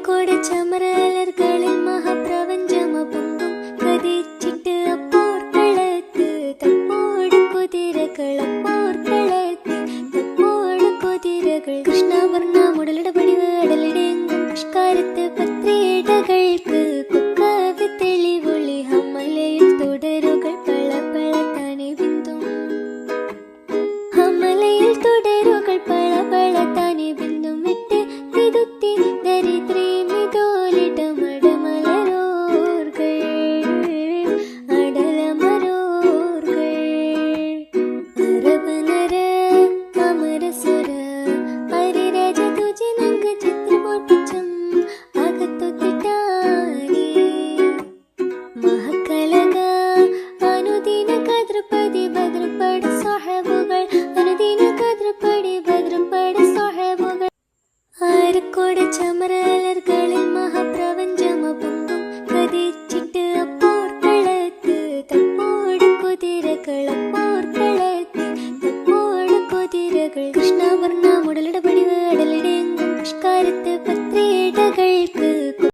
ആരക്കോട് ചമരലർകളിൽ മഹാപ്രപഞ്ചമപൊങ്കും കതിച്ചിട്ട് അപ്പോർക്കളത്ത് തപ്പോട് കുതിരകളപ്പോർക്കളത്ത് തപ്പോട് കുതിരകൾ കൃഷ്ണവർണ്ണ മുടലിടപടിവ് അടലിടെങ്കും പുഷ്കാരത്ത് പത്രിയിടകൾക്ക് കുക്കവി തെളിവൊളി ഹമലയിൽ തുടരുകൾ പള പള തനി ബിന്ദും ഹമലയിൽ തുടരുകൾ പള പള തനി ബിന്ദും വിട്ട് തിരുത്തി ദരിദ്രീ മിതോലിടമടമലരോർകൾ അടലമരോർകൾ അരബനര അമരസുര ഹരിരാജ തുജിനങ്ക ചിത്രമോർപ്പിച്ചം അകത്തു തിട്ടാനി മഹക്കലക അനുദിന കദ്രപതി ഭദ്രപട സാഹബുകൾ അനുദിന കദ്രപടി ഭദ്രപട സാഹബുകൾ ആരക്കോട് ചമരലർകളിൽ മഹാപ്രപഞ്ചമപൊങ്കും കതി